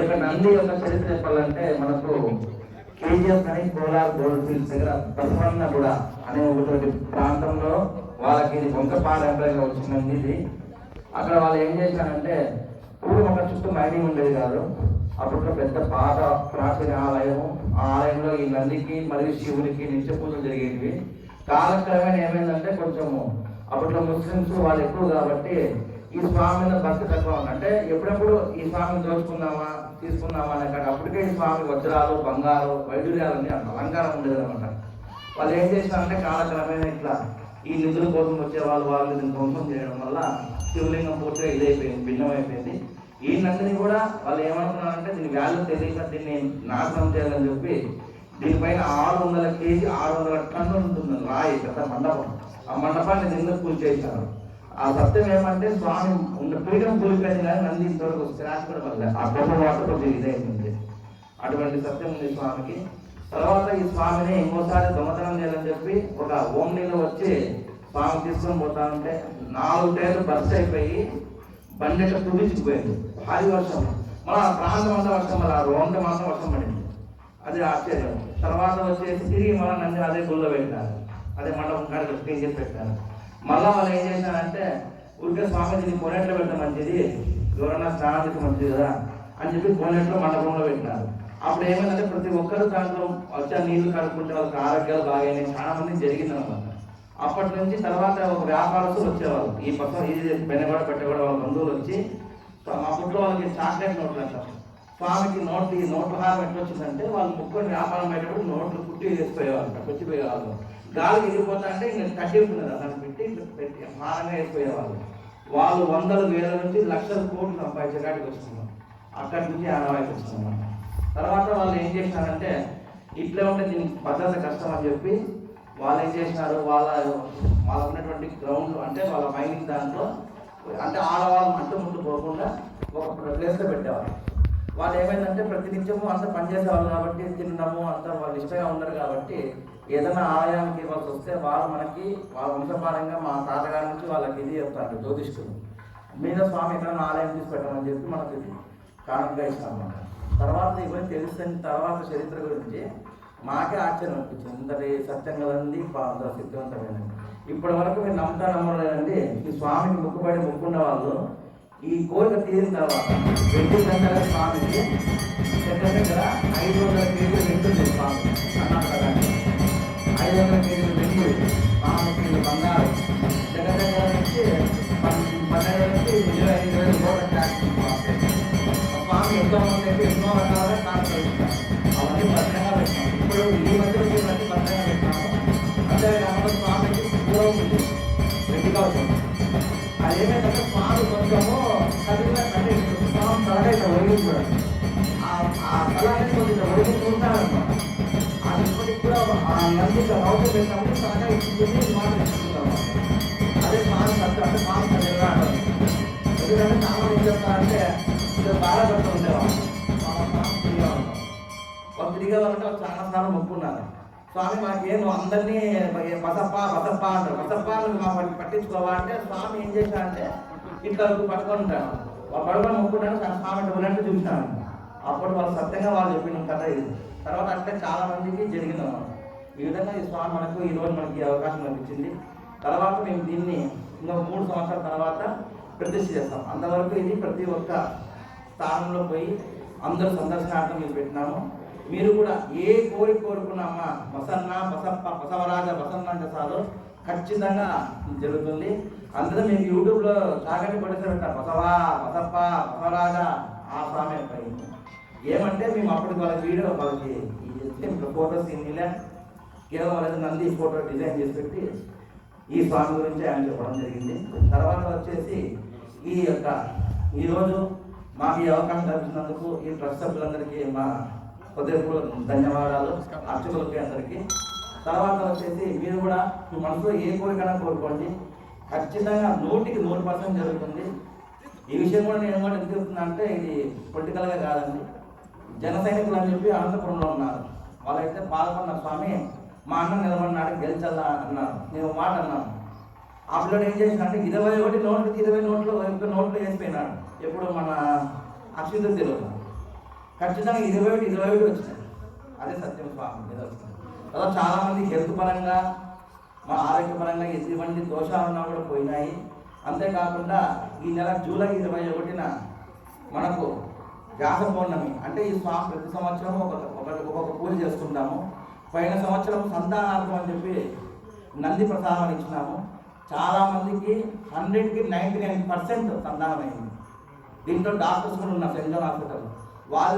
యొక్క నంది యొక్క చరిత్ర చెప్పాలంటే మనకు కేజీఎఫ్ అని కోలార్ గోల్డ్ ఫీల్డ్స్ దగ్గర బసవన్న కూడా అనే ఒకటి ప్రాంతంలో వాళ్ళకి ఇది వంకపాలెంలో వచ్చిందండి. ఇది అక్కడ వాళ్ళు ఏం చేశారంటే పూర్వం ఒక చుట్టూ మైనింగ్ ఉండేది కాదు. అప్పట్లో పెద్ద పాత ప్రాచీన ఆలయం. ఆ ఆలయంలో ఈ నందికి మరియు శివునికి నిత్య పూజలు జరిగేవి. కాలక్రమేణా ఏమైందంటే కొంచెము అప్పట్లో ముస్లిమ్స్ వాళ్ళు ఎక్కువ కాబట్టి ఈ స్వామి మీద భక్తి తక్కువ ఉంది. అంటే ఎప్పుడెప్పుడు ఈ స్వామిని దోచుకుందామా తీసుకుందామా అనే కాదు. అప్పటికే ఈ స్వామి వజ్రాలు బంగారు వైడూర్యాలన్నీ అలంకారం ఉండేది అనమాట. వాళ్ళు ఏం చేశారంటే కాలక్రమేణా ఇట్లా ఈ నిధుల కోసం వచ్చే వాళ్ళు దీన్ని ధ్వంసం చేయడం వల్ల శివలింగం పూర్తిగా ఇదైపోయింది, భిన్నమైపోయింది. ఈ నందిని కూడా వాళ్ళు ఏమనుకున్నారంటే దీని వాల్యూ తెలియక దీన్ని నాశనం చేయాలని చెప్పి దీనిపైన 600 కేజీ 600 టన్నులు ఉంటుంది రాయి, పెద్ద మండపం. ఆ మండపాన్ని నింద పూజ చేశారు. ఆ సత్యం ఏమంటే స్వామి ఉన్న పీఠం కూలిపోయింది కానీ నంది ఇంతవరకు స్క్రాచ్ కూడా వల్ల ఆ గొప్ప వాటర్ కొద్దిగా ఇదైంది. అటువంటి సత్యం ఉంది స్వామికి. తర్వాత ఈ స్వామిని ఇంకోసారి దొంగతనం చేయాలని చెప్పి ఒక ఓమ్నీలో వచ్చి స్వామి తీసుకొని పోతా ఉంటే 4 టైర్లు బర్స్ట్ అయిపోయి బండి కుదించుకుపోయింది. భారీ వర్షం, మన ప్రాంతం అంతా వర్షం, మళ్ళీ ఆ రోడ్డు మాత్రం వర్షం పడింది. అది ఆశ్చర్యం. తర్వాత వచ్చేసి తిరిగి మళ్ళీ నంది అదే గుళ్ళో పెట్టారు, అదే మండపం కాడికి క్లీన్ చేసి పెట్టారు. మళ్ళీ వాళ్ళు ఏం చేశారంటే ఊరికే స్వామిజీని కోనేట్లో పెట్టడం మంచిది, ఎవరన్నా స్నానానికి మంచిది కదా అని చెప్పి కోనేట్లో మండపంలో పెట్టినారు. అప్పుడు ఏమైందంటే ప్రతి ఒక్కరు దాంట్లో వచ్చే నీళ్లు కడుక్కుంటే వాళ్ళకి ఆరోగ్యాలు బాగానే చాలా మంది జరిగిందనమాట. అప్పటి నుంచి తర్వాత ఒక వ్యాపారస్తులు వచ్చేవాళ్ళు ఈ పక్క ఇది పెనగొడ పెట్టగొడ వాళ్ళ బంధువులు వచ్చి అప్పట్లో వాళ్ళకి చాక్లెట్ నోట్లు అంటారు. స్వామికి నోట్ల హారం ఎట్లా వచ్చిందంటే వాళ్ళు ముక్కుని వ్యాపారం అయ్యేటప్పుడు నోట్లు కుట్టి వేసిపోయేవాళ్ళు, వచ్చిపోయేవాళ్ళు. గాలికి ఎగిరిపోతా అంటే ఇంకా కట్టి ఉంటుంది దాన్ని పెట్టి హారంగా వేసిపోయేవాళ్ళు. వాళ్ళు 100,000 నుంచి లక్షల కోట్లు సంపాదించడానికి వస్తున్నారు. అక్కడి నుంచి ఆనవాయికి వస్తున్నారు. తర్వాత వాళ్ళు ఏం చేసినారంటే ఇట్లే ఉంటే దీనికి భద్రత కష్టం అని చెప్పి వాళ్ళు ఏం చేసినారు, వాళ్ళకు ఉన్నటువంటి గ్రౌండ్ అంటే వాళ్ళ మైనింగ్ దాంట్లో అంటే ఆడవాళ్ళు ముట్టు పోకుండా ఒక ప్లేస్లో పెట్టేవాళ్ళు. వాళ్ళు ఏమైందంటే ప్రతినిత్యము అంతా పనిచేసేవాళ్ళు కాబట్టి తినడము అంతా వాళ్ళు ఇష్టంగా ఉండరు కాబట్టి ఏదైనా ఆలయానికి ఇవ్వాల్సి వస్తే వాళ్ళు మనకి వాళ్ళ వంశపారంగా మా తాతగారి నుంచి వాళ్ళకి ఇది చెప్తారు జ్యోతిష్కులు మీద స్వామి ఎక్కడైనా ఆలయం తీసి పెట్టమని చెప్పి మనకి కారణంగా ఇస్తాం. తర్వాత ఇవన్నీ తెలిసిన తర్వాత చరిత్ర గురించి మాకే ఆశ్చర్యం అనిపించింది. ఇంతటి సత్యం కదండి, అంత శక్తివంతమైనది. ఇప్పటి వరకు మీరు నమ్మలేదండి. ఈ స్వామికి మొక్కున్న వాళ్ళు ఈ కోరిక తీరిన తర్వాత 2 గంటల స్వామికి దగ్గర 500 కేజీలు వెంటుంది. స్వామి అన్నారు కదా, 500 కేజీలు వెండి, 4 కేజీలు బంగారు, దగ్గర నుంచి 12 నుంచి 25,000 కోట్ల ట్యాక్స్. స్వామి ఎంతో మంది అయితే ఎన్నో రకాలుగా కాన్సర్ అవన్నీ భద్రంగా పెట్టినాం. ఇప్పుడు ఈ మధ్యలో ఇవన్నీ భద్రంగా పెట్టినాము. అంతేకాకుండా స్వామికి పూర్వం ఉంది వెండిగా అవుతుంది. అది ఏమైందంటే స్వామి కొంచెము కదిలిన అంటే స్వామి తలగా ఒడిగి చూడండి, ఆ తలగా కొంచెం ఒడిగి చూస్తారన్నమాట. అది ఇప్పటికి కూడా ఆ నంది రౌత పెట్టినప్పుడు తలగా ఇచ్చింది స్వామి ఇస్తున్నాం. అదే స్వామి సత్యం అంటే స్వామి కదిలిగా అంటారు. ఎందుకంటే చాలా ఏం చెప్తారంటే ఇది బాధపడుతూ ఉండేవాళ్ళు. వాళ్ళు తిరిగే వాళ్ళంటే వాళ్ళు చాలా సార్లు మొక్కున్నారు. స్వామి మాకేం అందరినీ బసప్ప అంటారు. బసప్ప మాకు పట్టించుకోవా అంటే స్వామి ఏం చేశారంటే ఇట్లా పట్టుకొని ఉంటాను. వాళ్ళు పడుకొని మొక్కుంటాను స్వామి ఉన్నట్టు చూసినాను. అప్పుడు వాళ్ళు సత్యంగా వాళ్ళు చెప్పిన కథ ఇది. తర్వాత అంటే చాలా మందికి జరిగిందన్నమాట. ఈ విధంగా ఈ స్వామి మనకు ఈరోజు మనకి అవకాశం లభించింది. తర్వాత మేము దీన్ని ఇంకా 3 సంవత్సరాల తర్వాత ప్రతిష్ఠ చేస్తాం. అంతవరకు ఇది ప్రతి ఒక్క స్థానంలో పోయి అందరూ సందర్శనార్థం మేము పెట్టినాము. మీరు కూడా ఏ కోరుకున్నామా బసన్న బసప్ప బసవరాజ బసన్న అంటే చాలు ఖచ్చితంగా జరుగుతుంది. అందులో మీకు యూట్యూబ్లో చాగంటి కొట్టేసి పెట్టారు బసప్ప బసవరాజ ఆ స్వామి అయింది. ఏమంటే మేము అప్పటికి వాళ్ళకి వీడియో వాళ్ళకి ఫోటోస్ ఇన్నిలే కేవలం వాళ్ళకి నంది ఫోటో డిజైన్ చేసి పెట్టి ఈ స్వామి గురించి ఆయన చెప్పడం జరిగింది. తర్వాత వచ్చేసి ఈరోజు మాకు ఈ అవకాశం లభించినందుకు ఈ ట్రస్ట్ సభ్యులందరికీ మా కొద్దిగా ధన్యవాదాలు, అర్చకులకి అందరికీ. తర్వాత వచ్చేసి మీరు కూడా మీ మనసులో ఏ కోరికైనా కోరుకోండి, ఖచ్చితంగా 100% జరుగుతుంది. ఈ విషయం కూడా నేను ఎందుకు చెప్తున్నా అంటే ఇది పొలిటికల్గా కాదండి. జన సైనికులు అని చెప్పి అనంతపురంలో ఉన్నారు. వాళ్ళైతే బాధపడిన స్వామి మా అన్న నిలబడినాడు గెలిచల్లా అన్నారు. నేను మాట అన్నాను. ఆ పిల్లడు ఏం చేసినంటే 21 నోట్లకి 20 నోట్లు వేసిపోయినాడు. ఎప్పుడు మన అక్షితృతిలో ఖచ్చితంగా 21 వచ్చినాయి. అదే సత్యం స్వామి నిదర్శనం. అలా చాలామంది హెల్త్ పరంగా మా ఆరోగ్యపరంగా ఎటువంటి దోషాలు ఉన్నా కూడా పోయినాయి. అంతేకాకుండా ఈ నెల జూలై 21న మనకు వ్యాస పౌర్ణమి. అంటే ఈ స్వామి ప్రతి సంవత్సరం ఒక్కొక్క పూజ చేసుకుంటాము. పోయిన సంవత్సరం సంతానార్థం అని చెప్పి నంది ప్రసాదం ఇచ్చినాము. చాలామందికి 100కి 99% సంతానం అయింది. దీంట్లో డాక్టర్స్ కూడా ఉన్నారు సెంట్రల్ హాస్పిటల్. వాళ్ళ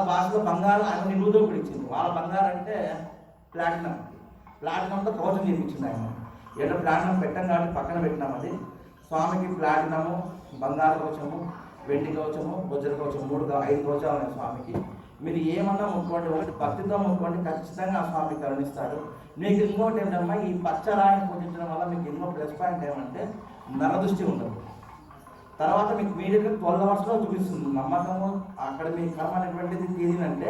భాషలో బంగారం ఆయన నిలువుతో కూడా ఇచ్చింది. వాళ్ళ బంగారం అంటే ప్లాటినంతో కవచం చేయించింది ఆయన. ఏదో ప్లాటినం పెట్టాం కాబట్టి పక్కన పెట్టినాం. అది స్వామికి ప్లాటినము, బంగారు కవచము, వెండి కవచము, వజ్ర కవచం 5 కవచాలు ఉన్నాయి స్వామికి. మీరు ఏమన్నా ముక్కోండి, ఒకటి భక్తితో ముక్కోండి, ఖచ్చితంగా ఆ స్వామి కరుణిస్తాడు. మీకు ఇంకోటి ఏంటమ్మా, ఈ పచ్చరాయిని పూజించడం వల్ల మీకు ఎన్నో ప్లస్ పాయింట్ ఏమంటే నరదృష్టి ఉండదు. తర్వాత మీకు ఇమీడియట్గా 12 అవర్స్లో చూపిస్తుంది. నమ్మకము అక్కడ మీ కర్మ అనేటువంటిది తీరినంటే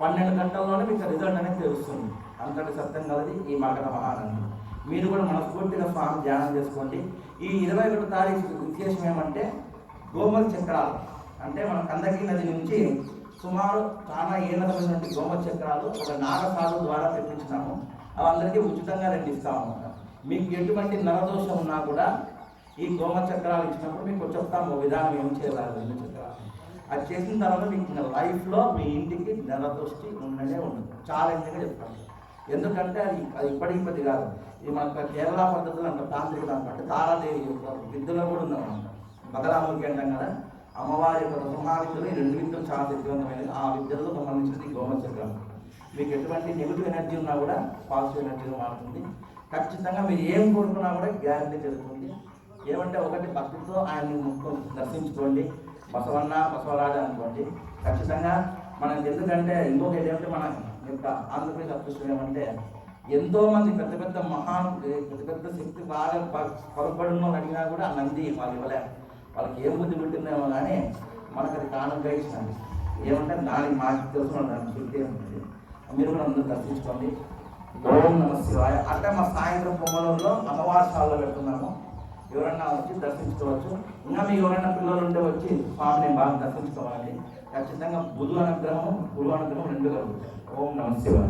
12 గంటల్లోనే మీకు రిజల్ట్ అనేది తెలుస్తుంది. అంతటి సత్యం కలది ఈ మకర మహానంది. మీరు కూడా మనస్ఫూర్తిగా స్వామి ధ్యానం చేసుకోండి. ఈ 21 తారీఖు విశేషం ఏమంటే గోమతి చక్రాలు. అంటే మన కందకి నది నుంచి సుమారు చాలా ఏళ్ళటువంటి గోమతి చక్రాలు ఒక నాగసాధు ద్వారా తెప్పించినాము. అవి అందరికీ ఉచితంగా రెండిస్తాము. మీకు ఎటువంటి నరదోషం ఉన్నా కూడా ఈ గోమతి చక్రాలు ఇచ్చినప్పుడు మీకు చెప్తాము విధానం ఏం చేయాలి. 2 చక్రాలు అది చేసిన తర్వాత మీకు లైఫ్లో మీ ఇంటికి నరదృష్టి ఉండనే ఉండదు. ఛాలెంజ్గా చెప్తాను. ఎందుకంటే అది ఇప్పటికి కాదు. ఇది మన కేరళ పద్ధతులు అంటే తాంత్రిక అంటే తారాదేవి విద్యలో కూడా ఉందన్నమాట. బగలాముఖి అంటాం కదా, అమ్మవారి యొక్క సింహావిద్యలు. ఈ 2 విద్యలు చాలా శక్తివంతమైనది. ఆ విద్యలకు సంబంధించినది గోమతి చక్రం. మీకు ఎటువంటి నెగిటివ్ ఎనర్జీ ఉన్నా కూడా పాజిటివ్ ఎనర్జీగా మారుతుంది. ఖచ్చితంగా మీరు ఏం కోరుకున్నా కూడా గ్యారంటీ జరుగుతుంది. ఏమంటే ఒకటి భక్తితో ఆయన్ని దర్శించుకోండి. బసవరాజు అనుకోండి. ఖచ్చితంగా మనకి ఎందుకంటే ఇంకొకటి ఏమంటే మన యొక్క ఆంధ్రప్రదేశ్ అదృష్టం ఏమంటే ఎంతోమంది పెద్ద పెద్ద శక్తి బాగా పొరపడిన అడిగినా కూడా ఆ నంది వాళ్ళు ఇవ్వలే. వాళ్ళకి ఏ బుద్ధి పుట్టిందేమో కానీ మనకు అది కానుకగా ఇచ్చినది. ఏమంటే దానికి మాకు తెలుసు దానికి శక్తి ఏముంటుంది. మీరు కూడా అందరూ దర్శించుకోండి. ఓం నమః శివాయ. అంటే మా సాయంత్రం పొమ్మలూరులో అమ్మవారి హాల్లో పెడుతున్నాము. ఎవరైనా వచ్చి దర్శించుకోవచ్చు. ఇంకా మీకు ఎవరైనా పిల్లలు ఉంటే వచ్చి స్వామిని బాగా దర్శించుకోవాలి. ఖచ్చితంగా బుధు అనుగ్రహం, గురువు అనుగ్రహం 2 కలుగుతాయి. ఓం నమః శివాయ.